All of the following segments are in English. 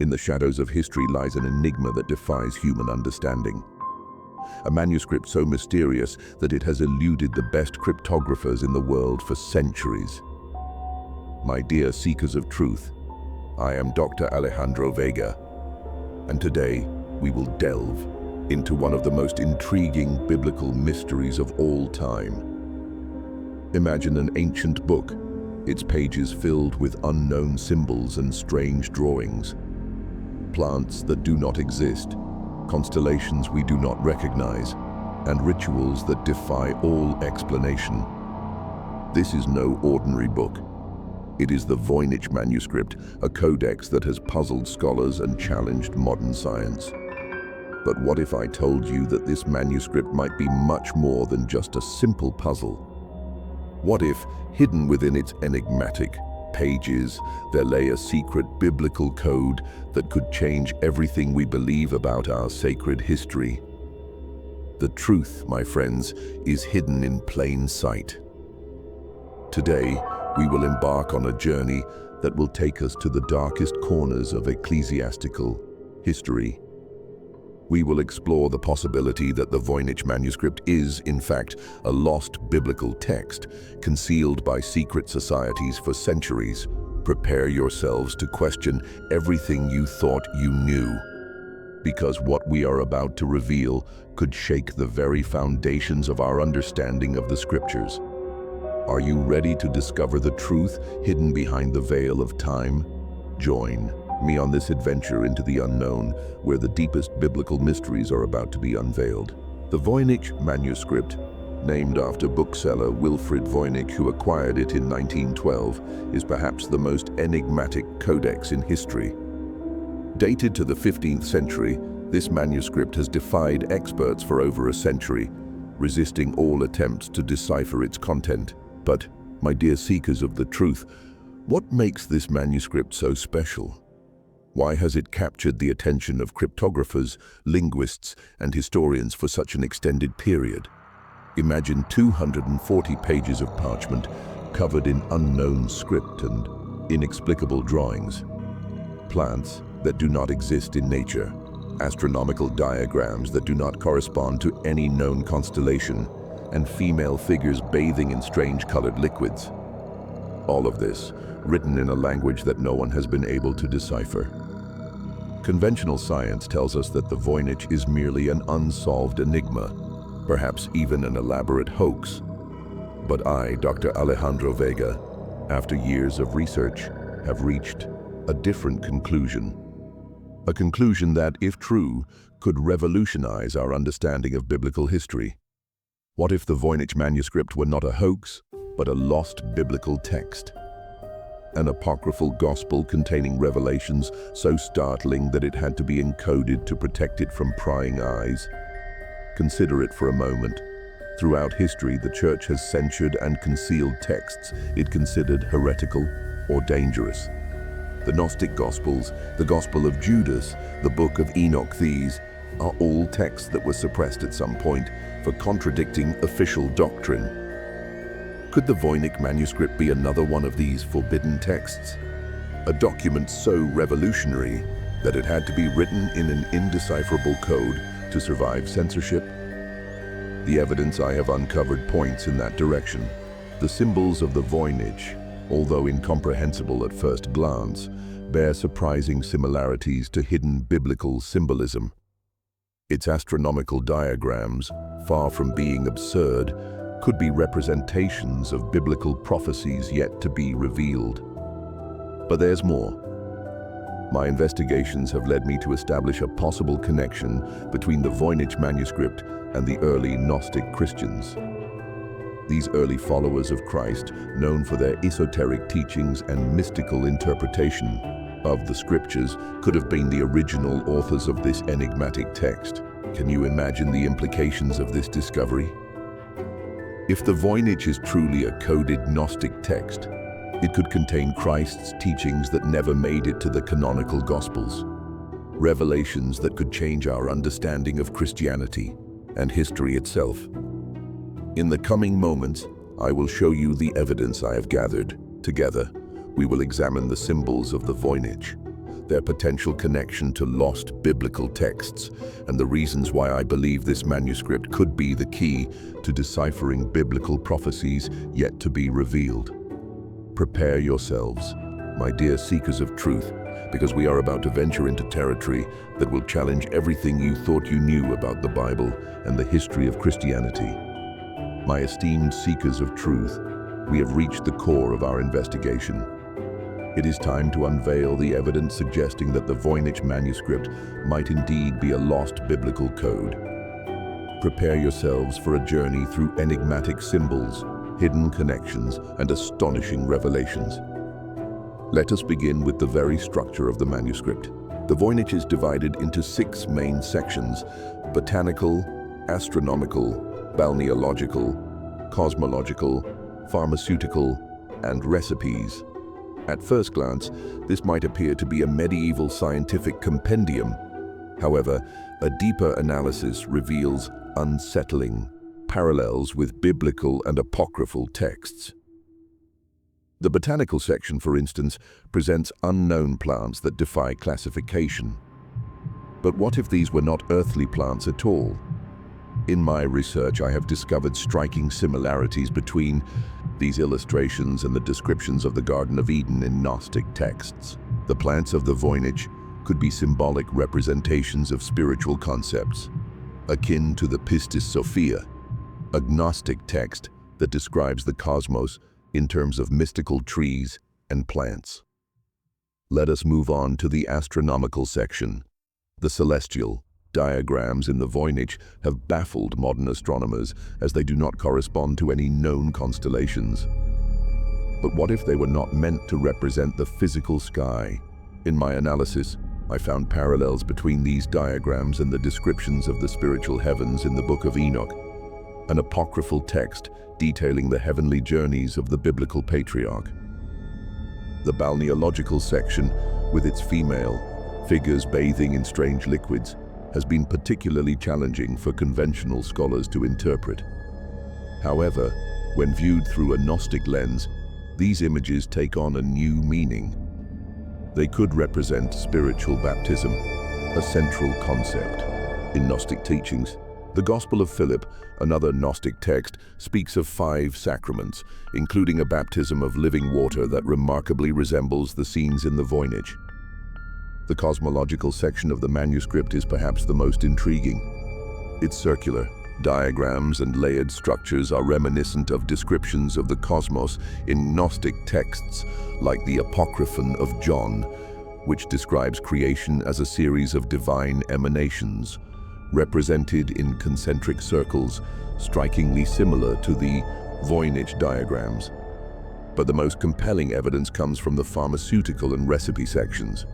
In the shadows of history lies an enigma that defies human understanding. A manuscript so mysterious that it has eluded the best cryptographers in the world for centuries. My dear seekers of truth, I am Dr. Alejandro Vega, and today we will delve into one of the most intriguing biblical mysteries of all time. Imagine an ancient book, its pages filled with unknown symbols and strange drawings. Plants that do not exist, constellations we do not recognize, and rituals that defy all explanation. This is no ordinary book. It is the Voynich Manuscript, a codex that has puzzled scholars and challenged modern science. But what if I told you that this manuscript might be much more than just a simple puzzle? What if, hidden within its enigmatic pages, there lay a secret biblical code that could change everything we believe about our sacred history? The truth, my friends, is hidden in plain sight. Today, we will embark on a journey that will take us to the darkest corners of ecclesiastical history. We will explore the possibility that the Voynich Manuscript is, in fact, a lost biblical text, concealed by secret societies for centuries. Prepare yourselves to question everything you thought you knew, because what we are about to reveal could shake the very foundations of our understanding of the Scriptures. Are you ready to discover the truth hidden behind the veil of time? Join me on this adventure into the unknown, where the deepest biblical mysteries are about to be unveiled. The Voynich Manuscript, named after bookseller Wilfrid Voynich, who acquired it in 1912, is perhaps the most enigmatic codex in history. Dated to the 15th century, this manuscript has defied experts for over a century, resisting all attempts to decipher its content. But, my dear seekers of the truth, what makes this manuscript so special? Why has it captured the attention of cryptographers, linguists, and historians for such an extended period? Imagine 240 pages of parchment covered in unknown script and inexplicable drawings. Plants that do not exist in nature, astronomical diagrams that do not correspond to any known constellation, and female figures bathing in strange colored liquids. All of this written in a language that no one has been able to decipher. Conventional science tells us that the Voynich is merely an unsolved enigma, perhaps even an elaborate hoax. But I, Dr. Alejandro Vega, after years of research, have reached a different conclusion. A conclusion that, if true, could revolutionize our understanding of biblical history. What if the Voynich Manuscript were not a hoax, but a lost biblical text? An apocryphal gospel containing revelations so startling that it had to be encoded to protect it from prying eyes. Consider it for a moment. Throughout history, the Church has censored and concealed texts it considered heretical or dangerous. The Gnostic Gospels, the Gospel of Judas, the Book of Enoch, these are all texts that were suppressed at some point for contradicting official doctrine. Could the Voynich Manuscript be another one of these forbidden texts? A document so revolutionary that it had to be written in an indecipherable code to survive censorship? The evidence I have uncovered points in that direction. The symbols of the Voynich, although incomprehensible at first glance, bear surprising similarities to hidden biblical symbolism. Its astronomical diagrams, far from being absurd, could be representations of biblical prophecies yet to be revealed. But there's more. My investigations have led me to establish a possible connection between the Voynich Manuscript and the early Gnostic Christians. These early followers of Christ, known for their esoteric teachings and mystical interpretation of the Scriptures, could have been the original authors of this enigmatic text. Can you imagine the implications of this discovery? If the Voynich is truly a coded Gnostic text, it could contain Christ's teachings that never made it to the canonical Gospels, revelations that could change our understanding of Christianity and history itself. In the coming moments, I will show you the evidence I have gathered. Together, we will examine the symbols of the Voynich, their potential connection to lost biblical texts, and the reasons why I believe this manuscript could be the key to deciphering biblical prophecies yet to be revealed. Prepare yourselves, my dear seekers of truth, because we are about to venture into territory that will challenge everything you thought you knew about the Bible and the history of Christianity. My esteemed seekers of truth, we have reached the core of our investigation. It is time to unveil the evidence suggesting that the Voynich Manuscript might indeed be a lost biblical code. Prepare yourselves for a journey through enigmatic symbols, hidden connections, and astonishing revelations. Let us begin with the very structure of the manuscript. The Voynich is divided into 6 main sections: botanical, astronomical, balneological, cosmological, pharmaceutical, and recipes. At first glance, this might appear to be a medieval scientific compendium. However, a deeper analysis reveals unsettling parallels with biblical and apocryphal texts. The botanical section, for instance, presents unknown plants that defy classification. But what if these were not earthly plants at all? In my research, I have discovered striking similarities between these illustrations and the descriptions of the Garden of Eden in Gnostic texts. The plants of the Voynich could be symbolic representations of spiritual concepts, akin to the Pistis Sophia, a Gnostic text that describes the cosmos in terms of mystical trees and plants. Let us move on to the astronomical section. The celestial diagrams in the Voynich have baffled modern astronomers as they do not correspond to any known constellations. But what if they were not meant to represent the physical sky? In my analysis, I found parallels between these diagrams and the descriptions of the spiritual heavens in the Book of Enoch, an apocryphal text detailing the heavenly journeys of the biblical patriarch. The balneological section, with its female figures bathing in strange liquids, has been particularly challenging for conventional scholars to interpret. However, when viewed through a Gnostic lens, these images take on a new meaning. They could represent spiritual baptism, a central concept in Gnostic teachings. The Gospel of Philip, another Gnostic text, speaks of 5 sacraments, including a baptism of living water that remarkably resembles the scenes in the Voynich. The cosmological section of the manuscript is perhaps the most intriguing. Its circular diagrams and layered structures are reminiscent of descriptions of the cosmos in Gnostic texts like the Apocryphon of John, which describes creation as a series of divine emanations, represented in concentric circles, strikingly similar to the Voynich diagrams. But the most compelling evidence comes from the pharmaceutical and recipe sections.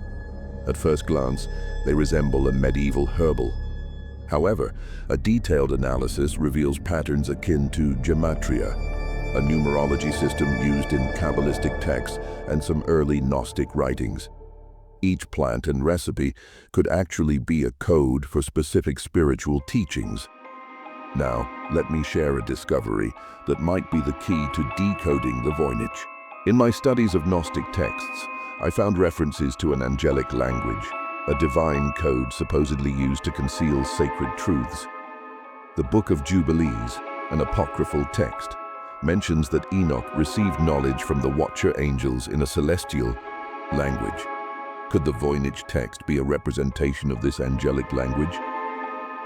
At first glance, they resemble a medieval herbal. However, a detailed analysis reveals patterns akin to gematria, a numerology system used in Kabbalistic texts and some early Gnostic writings. Each plant and recipe could actually be a code for specific spiritual teachings. Now, let me share a discovery that might be the key to decoding the Voynich. In my studies of Gnostic texts, I found references to an angelic language, a divine code supposedly used to conceal sacred truths. The Book of Jubilees, an apocryphal text, mentions that Enoch received knowledge from the Watcher angels in a celestial language. Could the Voynich text be a representation of this angelic language?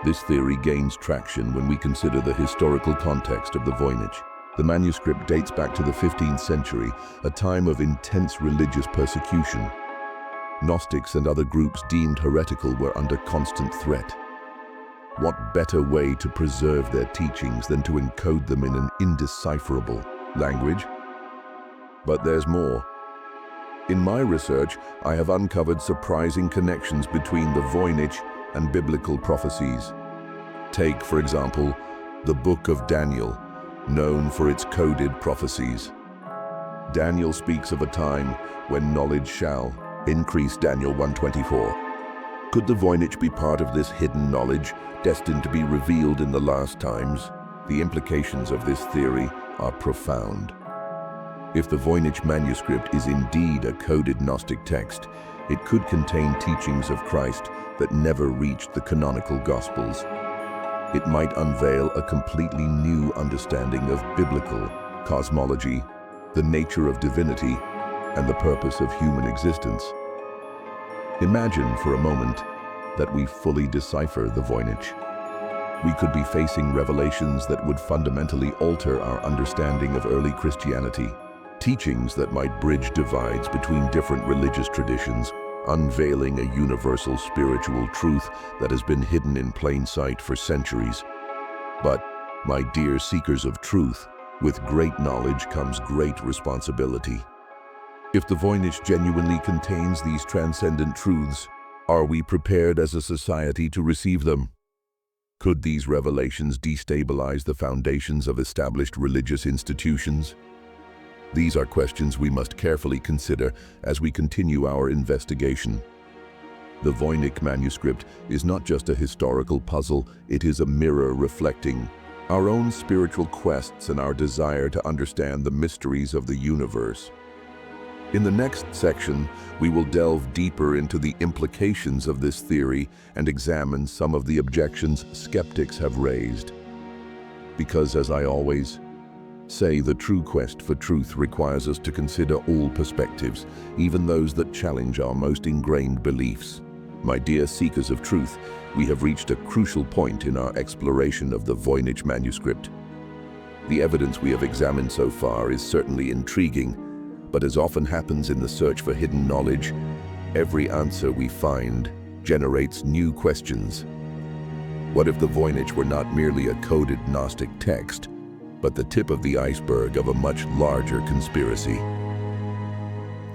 This theory gains traction when we consider the historical context of the Voynich. The manuscript dates back to the 15th century, a time of intense religious persecution. Gnostics and other groups deemed heretical were under constant threat. What better way to preserve their teachings than to encode them in an indecipherable language? But there's more. In my research, I have uncovered surprising connections between the Voynich and biblical prophecies. Take, for example, the Book of Daniel, known for its coded prophecies. Daniel speaks of a time when knowledge shall increase, Daniel 1:24. Could the Voynich be part of this hidden knowledge, destined to be revealed in the last times? The implications of this theory are profound. If the Voynich manuscript is indeed a coded Gnostic text, It could contain teachings of Christ that never reached the canonical Gospels. It might unveil a completely new understanding of biblical cosmology, the nature of divinity, and the purpose of human existence. Imagine for a moment that we fully decipher the Voynich. We could be facing revelations that would fundamentally alter our understanding of early Christianity, teachings that might bridge divides between different religious traditions, unveiling a universal spiritual truth that has been hidden in plain sight for centuries. But, my dear seekers of truth, with great knowledge comes great responsibility. If the Voynich genuinely contains these transcendent truths, are we prepared as a society to receive them? Could these revelations destabilize the foundations of established religious institutions? These are questions we must carefully consider as we continue our investigation. The Voynich Manuscript is not just a historical puzzle, it is a mirror reflecting our own spiritual quests and our desire to understand the mysteries of the universe. In the next section, we will delve deeper into the implications of this theory and examine some of the objections skeptics have raised. Because, as I always say, the true quest for truth requires us to consider all perspectives, even those that challenge our most ingrained beliefs. My dear seekers of truth, we have reached a crucial point in our exploration of the Voynich Manuscript. The evidence we have examined so far is certainly intriguing, but as often happens in the search for hidden knowledge, every answer we find generates new questions. What if the Voynich were not merely a coded Gnostic text, but the tip of the iceberg of a much larger conspiracy?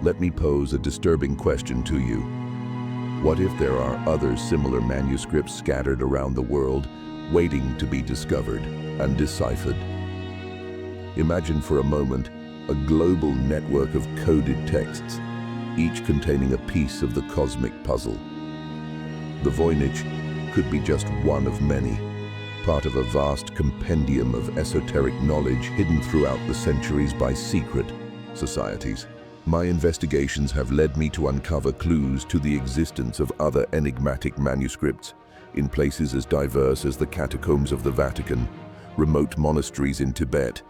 Let me pose a disturbing question to you. What if there are other similar manuscripts scattered around the world, waiting to be discovered and deciphered? Imagine for a moment a global network of coded texts, each containing a piece of the cosmic puzzle. The Voynich could be just one of many, part of a vast compendium of esoteric knowledge hidden throughout the centuries by secret societies. My investigations have led me to uncover clues to the existence of other enigmatic manuscripts in places as diverse as the catacombs of the Vatican, remote monasteries in Tibet,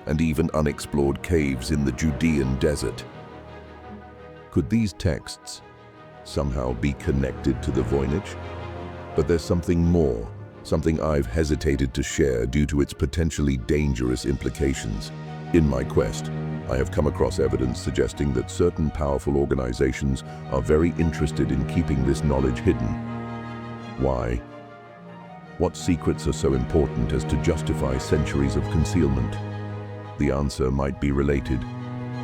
and even unexplored caves in the Judean desert. Could these texts somehow be connected to the Voynich? But there's something more, something I've hesitated to share due to its potentially dangerous implications. In my quest, I have come across evidence suggesting that certain powerful organizations are very interested in keeping this knowledge hidden. Why? What secrets are so important as to justify centuries of concealment? The answer might be related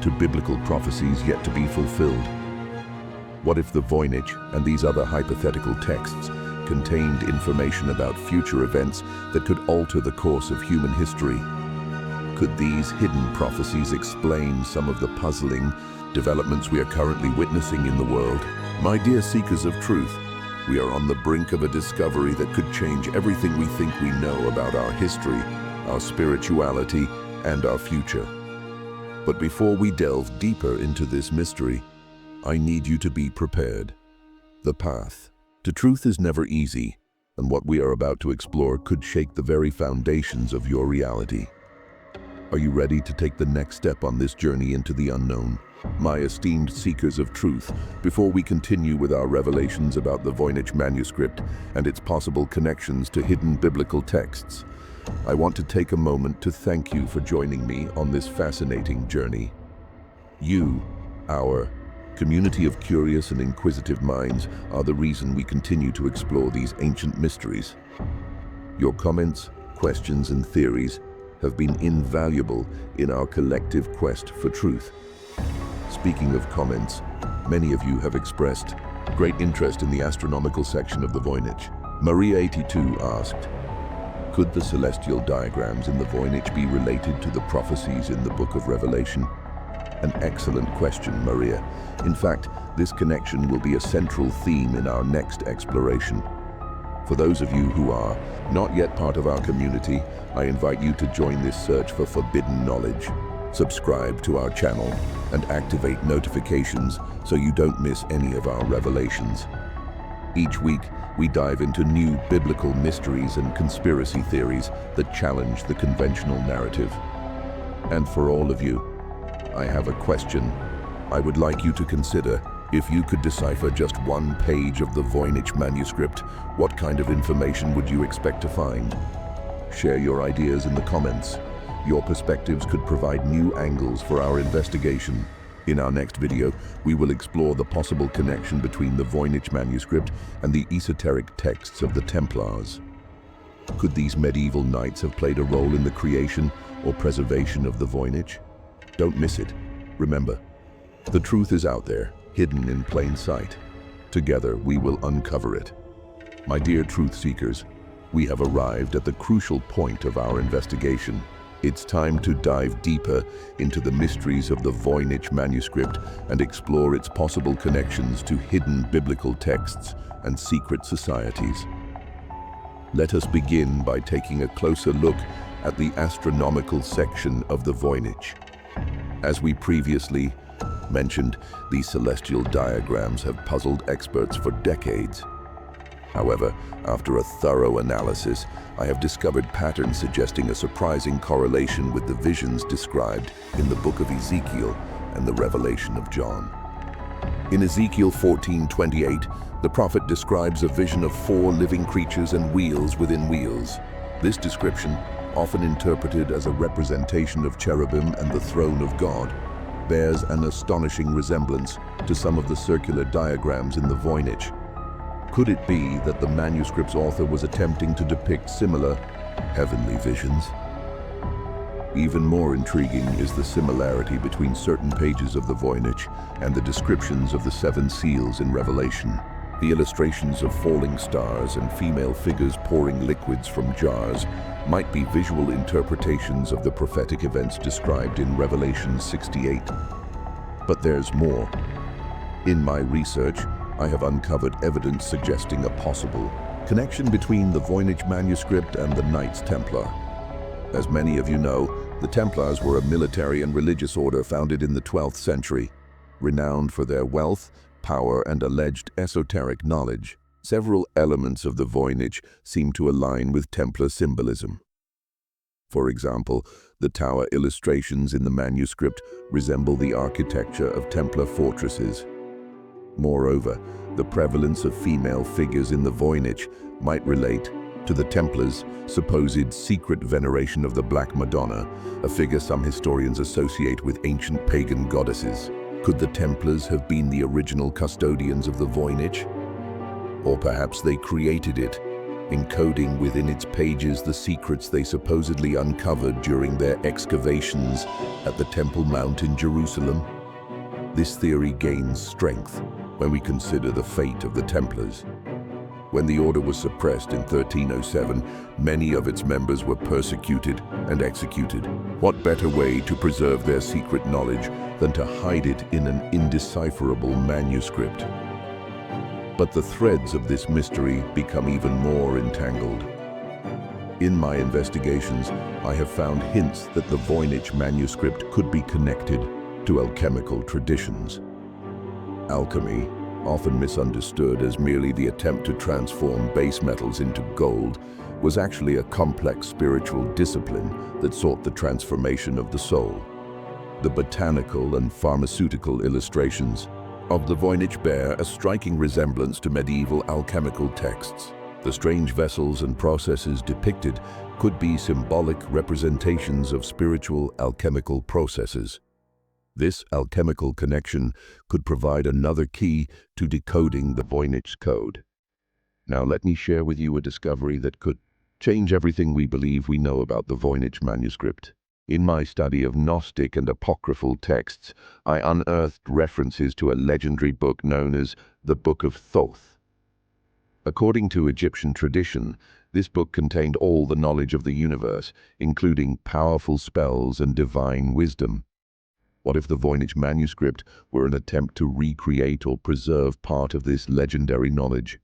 to biblical prophecies yet to be fulfilled. What if the Voynich and these other hypothetical texts contained information about future events that could alter the course of human history? Could these hidden prophecies explain some of the puzzling developments we are currently witnessing in the world? My dear seekers of truth, we are on the brink of a discovery that could change everything we think we know about our history, our spirituality, and our future. But before we delve deeper into this mystery, I need you to be prepared. The path to truth is never easy, and what we are about to explore could shake the very foundations of your reality. Are you ready to take the next step on this journey into the unknown? My esteemed seekers of truth, before we continue with our revelations about the Voynich Manuscript and its possible connections to hidden biblical texts, I want to take a moment to thank you for joining me on this fascinating journey. You, our community of curious and inquisitive minds, are the reason we continue to explore these ancient mysteries. Your comments, questions, and theories have been invaluable in our collective quest for truth. Speaking of comments, many of you have expressed great interest in the astronomical section of the Voynich. Maria82 asked, could the celestial diagrams in the Voynich be related to the prophecies in the Book of Revelation? An excellent question, Maria. In fact, this connection will be a central theme in our next exploration. For those of you who are not yet part of our community, I invite you to join this search for forbidden knowledge. Subscribe to our channel and activate notifications so you don't miss any of our revelations. Each week, we dive into new biblical mysteries and conspiracy theories that challenge the conventional narrative. And for all of you, I have a question. I would like you to consider, if you could decipher just one page of the Voynich Manuscript, what kind of information would you expect to find? Share your ideas in the comments. Your perspectives could provide new angles for our investigation. In our next video, we will explore the possible connection between the Voynich Manuscript and the esoteric texts of the Templars. Could these medieval knights have played a role in the creation or preservation of the Voynich? Don't miss it. Remember, the truth is out there, hidden in plain sight. Together, we will uncover it. My dear truth seekers, we have arrived at the crucial point of our investigation. It's time to dive deeper into the mysteries of the Voynich Manuscript and explore its possible connections to hidden biblical texts and secret societies. Let us begin by taking a closer look at the astronomical section of the Voynich. As we previously mentioned, these celestial diagrams have puzzled experts for decades. However, after a thorough analysis, I have discovered patterns suggesting a surprising correlation with the visions described in the book of Ezekiel and the Revelation of John. In Ezekiel 14:28, the prophet describes a vision of 4 living creatures and wheels within wheels. This description, often interpreted as a representation of cherubim and the throne of God, bears an astonishing resemblance to some of the circular diagrams in the Voynich. Could it be that the manuscript's author was attempting to depict similar heavenly visions? Even more intriguing is the similarity between certain pages of the Voynich and the descriptions of the 7 seals in Revelation. The illustrations of falling stars and female figures pouring liquids from jars might be visual interpretations of the prophetic events described in Revelation 68. But there's more. In my research, I have uncovered evidence suggesting a possible connection between the Voynich Manuscript and the Knights Templar. As many of you know, the Templars were a military and religious order founded in the 12th century, renowned for their wealth, power, and alleged esoteric knowledge. Several elements of the Voynich seem to align with Templar symbolism. For example, the tower illustrations in the manuscript resemble the architecture of Templar fortresses. Moreover, the prevalence of female figures in the Voynich might relate to the Templars' supposed secret veneration of the Black Madonna, a figure some historians associate with ancient pagan goddesses. Could the Templars have been the original custodians of the Voynich? Or perhaps they created it, encoding within its pages the secrets they supposedly uncovered during their excavations at the Temple Mount in Jerusalem? This theory gains strength when we consider the fate of the Templars. When the order was suppressed in 1307, many of its members were persecuted and executed. What better way to preserve their secret knowledge than to hide it in an indecipherable manuscript? But the threads of this mystery become even more entangled. In my investigations, I have found hints that the Voynich manuscript could be connected to alchemical traditions. Alchemy, often misunderstood as merely the attempt to transform base metals into gold, was actually a complex spiritual discipline that sought the transformation of the soul. The botanical and pharmaceutical illustrations of the Voynich bear a striking resemblance to medieval alchemical texts. The strange vessels and processes depicted could be symbolic representations of spiritual alchemical processes. This alchemical connection could provide another key to decoding the Voynich code. Now let me share with you a discovery that could change everything we believe we know about the Voynich manuscript. In my study of Gnostic and apocryphal texts, I unearthed references to a legendary book known as the Book of Thoth. According to Egyptian tradition, this book contained all the knowledge of the universe, including powerful spells and divine wisdom. What if the Voynich manuscript were an attempt to recreate or preserve part of this legendary knowledge?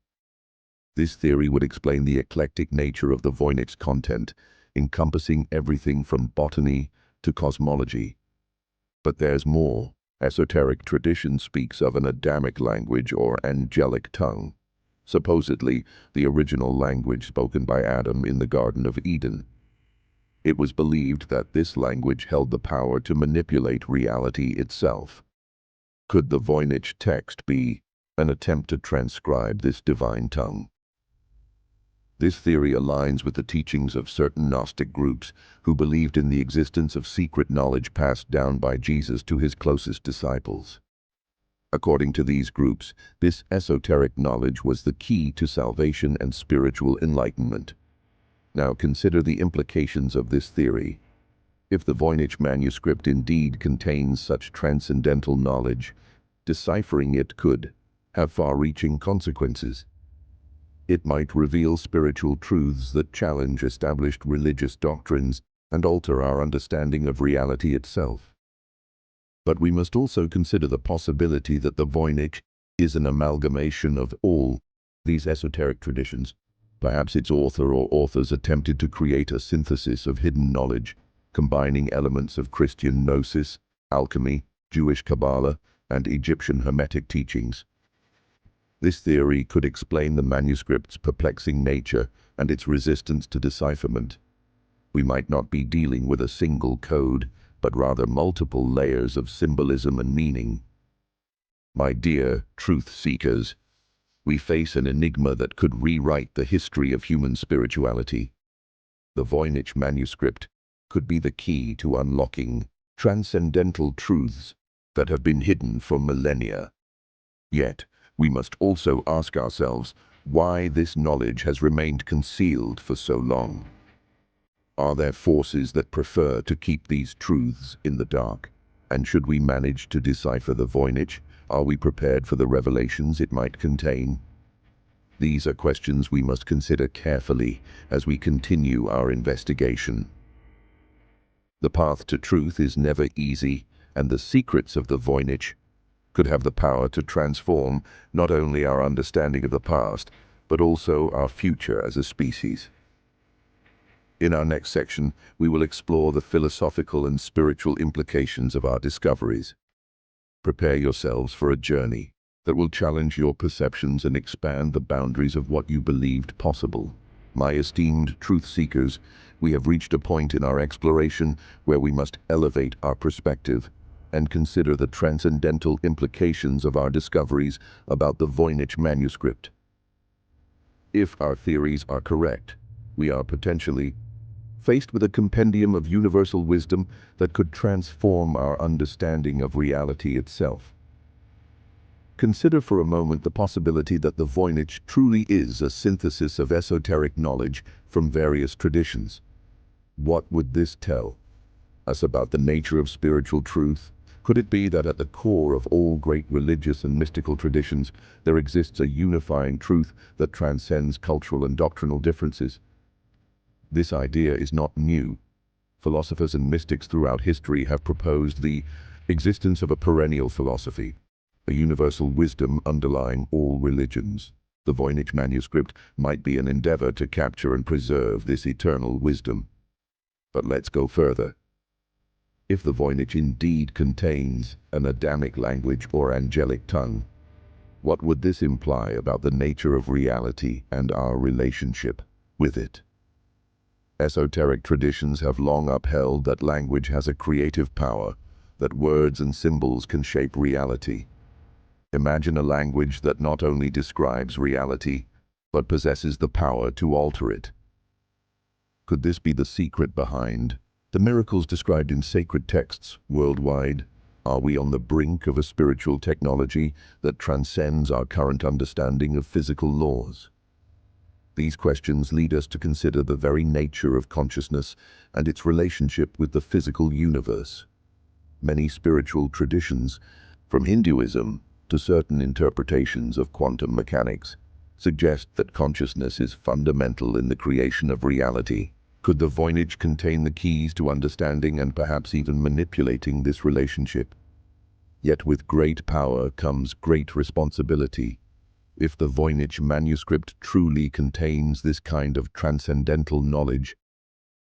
This theory would explain the eclectic nature of the Voynich's content, encompassing everything from botany to cosmology. But there's more. Esoteric tradition speaks of an Adamic language or angelic tongue, supposedly the original language spoken by Adam in the Garden of Eden. It was believed that this language held the power to manipulate reality itself. Could the Voynich text be an attempt to transcribe this divine tongue? This theory aligns with the teachings of certain Gnostic groups who believed in the existence of secret knowledge passed down by Jesus to his closest disciples. According to these groups, this esoteric knowledge was the key to salvation and spiritual enlightenment. Now consider the implications of this theory. If the Voynich manuscript indeed contains such transcendental knowledge, deciphering it could have far-reaching consequences. It might reveal spiritual truths that challenge established religious doctrines and alter our understanding of reality itself. But we must also consider the possibility that the Voynich is an amalgamation of all these esoteric traditions. Perhaps its author or authors attempted to create a synthesis of hidden knowledge, combining elements of Christian Gnosis, alchemy, Jewish Kabbalah, and Egyptian Hermetic teachings. This theory could explain the manuscript's perplexing nature and its resistance to decipherment. We might not be dealing with a single code, but rather multiple layers of symbolism and meaning. My dear truth seekers, we face an enigma that could rewrite the history of human spirituality. The Voynich manuscript could be the key to unlocking transcendental truths that have been hidden for millennia. Yet, we must also ask ourselves why this knowledge has remained concealed for so long. Are there forces that prefer to keep these truths in the dark? And should we manage to decipher the Voynich, are we prepared for the revelations it might contain? These are questions we must consider carefully as we continue our investigation. The path to truth is never easy, and the secrets of the Voynich could have the power to transform not only our understanding of the past, but also our future as a species. In our next section, we will explore the philosophical and spiritual implications of our discoveries. Prepare yourselves for a journey that will challenge your perceptions and expand the boundaries of what you believed possible. My esteemed truth seekers, we have reached a point in our exploration where we must elevate our perspective and consider the transcendental implications of our discoveries about the Voynich manuscript. If our theories are correct, we are potentially faced with a compendium of universal wisdom that could transform our understanding of reality itself. Consider for a moment the possibility that the Voynich truly is a synthesis of esoteric knowledge from various traditions. What would this tell us about the nature of spiritual truth? Could it be that at the core of all great religious and mystical traditions, there exists a unifying truth that transcends cultural and doctrinal differences? This idea is not new. Philosophers and mystics throughout history have proposed the existence of a perennial philosophy, a universal wisdom underlying all religions. The Voynich manuscript might be an endeavor to capture and preserve this eternal wisdom. But let's go further. If the Voynich indeed contains an Adamic language or angelic tongue, what would this imply about the nature of reality and our relationship with it? Esoteric traditions have long upheld that language has a creative power, that words and symbols can shape reality. Imagine a language that not only describes reality, but possesses the power to alter it. Could this be the secret behind the miracles described in sacred texts worldwide? Are we on the brink of a spiritual technology that transcends our current understanding of physical laws? These questions lead us to consider the very nature of consciousness and its relationship with the physical universe. Many spiritual traditions, from Hinduism to certain interpretations of quantum mechanics, suggest that consciousness is fundamental in the creation of reality. Could the Voynich contain the keys to understanding and perhaps even manipulating this relationship? Yet with great power comes great responsibility. If the Voynich manuscript truly contains this kind of transcendental knowledge,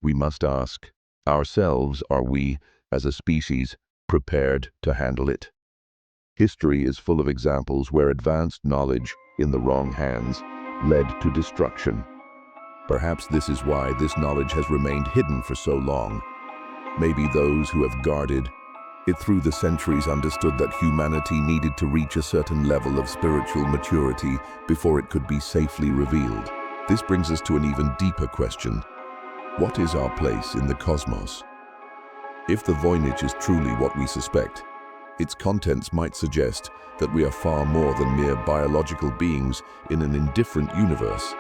we must ask ourselves, are we, as a species, prepared to handle it. History is full of examples where advanced knowledge in the wrong hands led to destruction. Perhaps this is why this knowledge has remained hidden for so long. Maybe those who have guarded it through the centuries understood that humanity needed to reach a certain level of spiritual maturity before it could be safely revealed. This brings us to an even deeper question. What is our place in the cosmos? If the Voynich is truly what we suspect, its contents might suggest that we are far more than mere biological beings in an indifferent universe.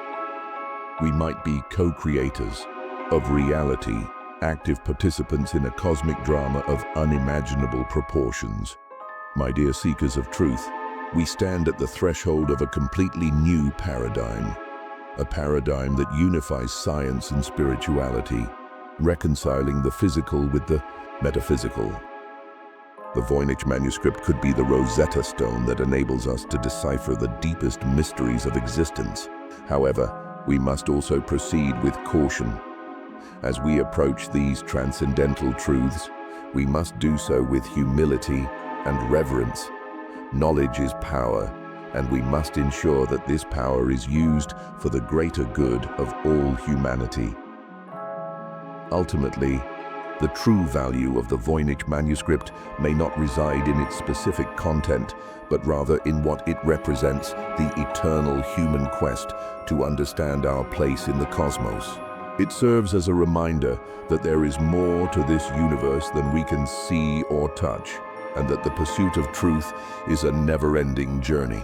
We might be co-creators of reality, active participants in a cosmic drama of unimaginable proportions. My dear seekers of truth, we stand at the threshold of a completely new paradigm, a paradigm that unifies science and spirituality, reconciling the physical with the metaphysical. The Voynich Manuscript could be the Rosetta Stone that enables us to decipher the deepest mysteries of existence. However, we must also proceed with caution. As we approach these transcendental truths, we must do so with humility and reverence. Knowledge is power, and we must ensure that this power is used for the greater good of all humanity. Ultimately, the true value of the Voynich Manuscript may not reside in its specific content, but rather in what it represents, the eternal human quest to understand our place in the cosmos. It serves as a reminder that there is more to this universe than we can see or touch, and that the pursuit of truth is a never-ending journey.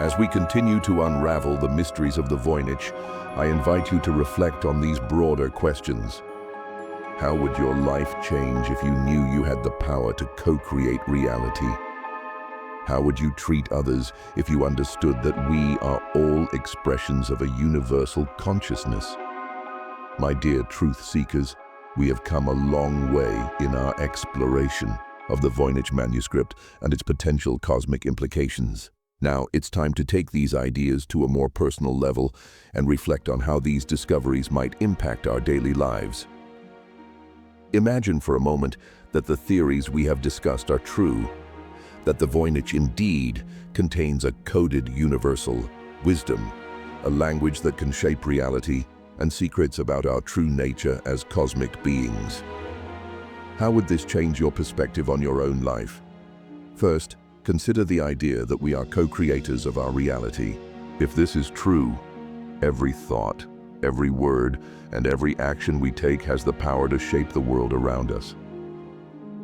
As we continue to unravel the mysteries of the Voynich, I invite you to reflect on these broader questions. How would your life change if you knew you had the power to co-create reality? How would you treat others if you understood that we are all expressions of a universal consciousness? My dear truth seekers, we have come a long way in our exploration of the Voynich Manuscript and its potential cosmic implications. Now, it's time to take these ideas to a more personal level and reflect on how these discoveries might impact our daily lives. Imagine for a moment that the theories we have discussed are true, that the Voynich indeed contains a coded universal wisdom, a language that can shape reality, and secrets about our true nature as cosmic beings. How would this change your perspective on your own life? First, consider the idea that we are co-creators of our reality. If this is true, every thought, every word, and every action we take has the power to shape the world around us.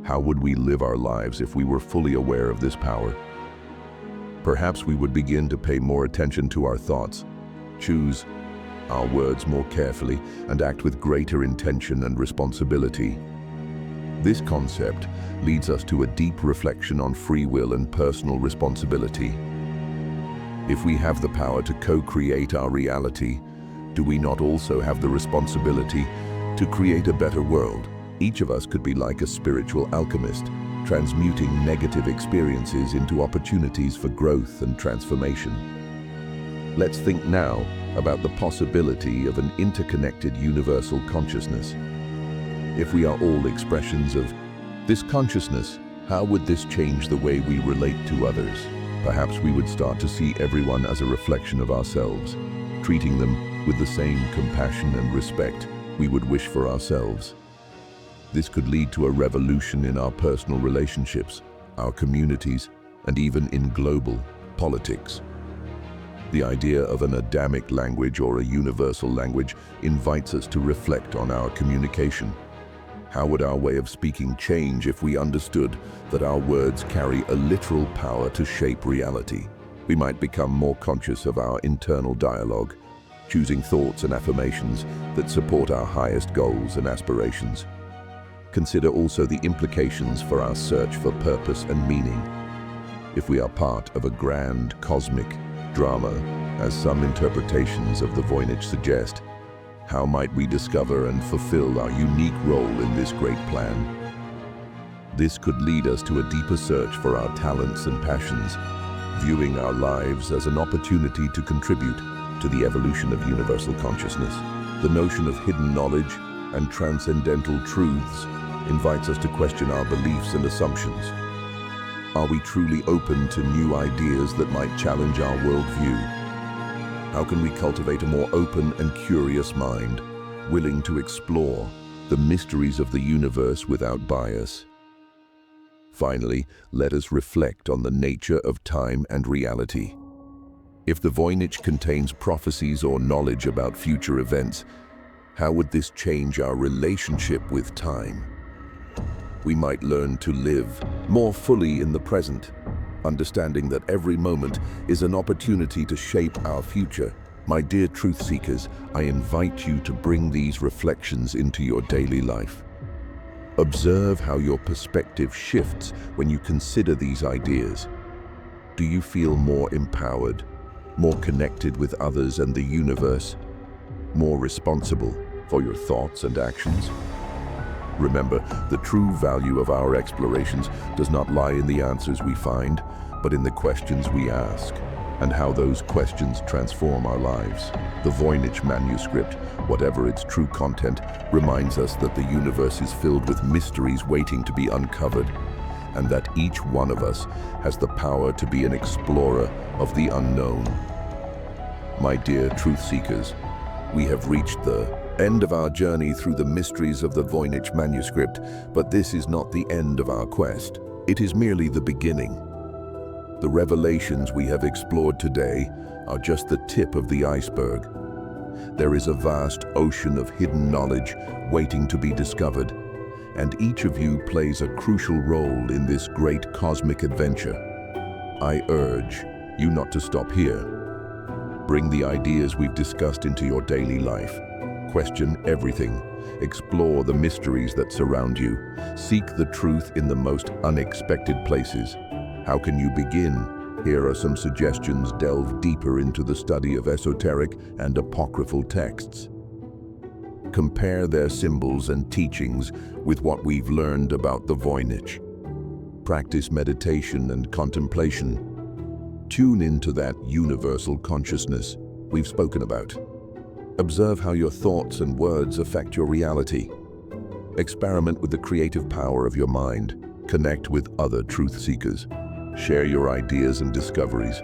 How would we live our lives if we were fully aware of this power? Perhaps we would begin to pay more attention to our thoughts, choose our words more carefully, and act with greater intention and responsibility. This concept leads us to a deep reflection on free will and personal responsibility. If we have the power to co-create our reality, do we not also have the responsibility to create a better world? Each of us could be like a spiritual alchemist, transmuting negative experiences into opportunities for growth and transformation. Let's think now about the possibility of an interconnected universal consciousness. If we are all expressions of this consciousness, how would this change the way we relate to others? Perhaps we would start to see everyone as a reflection of ourselves, treating them with the same compassion and respect we would wish for ourselves. This could lead to a revolution in our personal relationships, our communities, and even in global politics. The idea of an Adamic language or a universal language invites us to reflect on our communication. How would our way of speaking change if we understood that our words carry a literal power to shape reality? We might become more conscious of our internal dialogue, choosing thoughts and affirmations that support our highest goals and aspirations. Consider also the implications for our search for purpose and meaning. If we are part of a grand cosmic drama, as some interpretations of the Voynich suggest, how might we discover and fulfill our unique role in this great plan? This could lead us to a deeper search for our talents and passions, viewing our lives as an opportunity to contribute to the evolution of universal consciousness. The notion of hidden knowledge and transcendental truths invites us to question our beliefs and assumptions. Are we truly open to new ideas that might challenge our worldview? How can we cultivate a more open and curious mind, willing to explore the mysteries of the universe without bias? Finally, let us reflect on the nature of time and reality. If the Voynich contains prophecies or knowledge about future events, how would this change our relationship with time? We might learn to live more fully in the present, understanding that every moment is an opportunity to shape our future. My dear truth seekers, I invite you to bring these reflections into your daily life. Observe how your perspective shifts when you consider these ideas. Do you feel more empowered, more connected with others and the universe, more responsible for your thoughts and actions? Remember, the true value of our explorations does not lie in the answers we find, but in the questions we ask, and how those questions transform our lives. The Voynich Manuscript, whatever its true content, reminds us that the universe is filled with mysteries waiting to be uncovered, and that each one of us has the power to be an explorer of the unknown. My dear truth seekers, we have reached the end of our journey through the mysteries of the Voynich Manuscript, but this is not the end of our quest. It is merely the beginning. The revelations we have explored today are just the tip of the iceberg. There is a vast ocean of hidden knowledge waiting to be discovered, and each of you plays a crucial role in this great cosmic adventure. I urge you not to stop here. Bring the ideas we've discussed into your daily life. Question everything. Explore the mysteries that surround you. Seek the truth in the most unexpected places. How can you begin? Here are some suggestions. Delve deeper into the study of esoteric and apocryphal texts. Compare their symbols and teachings with what we've learned about the Voynich. Practice meditation and contemplation. Tune into that universal consciousness we've spoken about. Observe how your thoughts and words affect your reality. Experiment with the creative power of your mind. Connect with other truth seekers. Share your ideas and discoveries.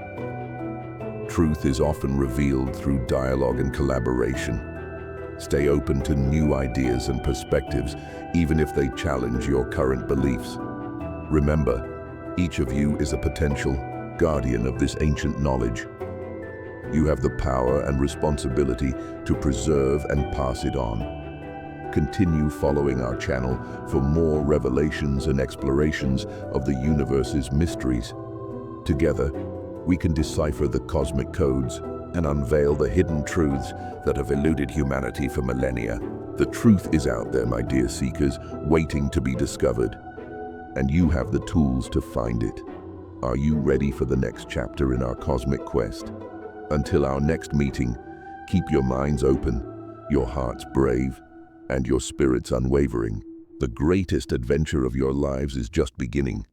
Truth is often revealed through dialogue and collaboration. Stay open to new ideas and perspectives, even if they challenge your current beliefs. Remember, each of you is a potential guardian of this ancient knowledge. You have the power and responsibility to preserve and pass it on. Continue following our channel for more revelations and explorations of the universe's mysteries. Together, we can decipher the cosmic codes and unveil the hidden truths that have eluded humanity for millennia. The truth is out there, my dear seekers, waiting to be discovered. And you have the tools to find it. Are you ready for the next chapter in our cosmic quest? Until our next meeting, keep your minds open, your hearts brave, and your spirits unwavering. The greatest adventure of your lives is just beginning.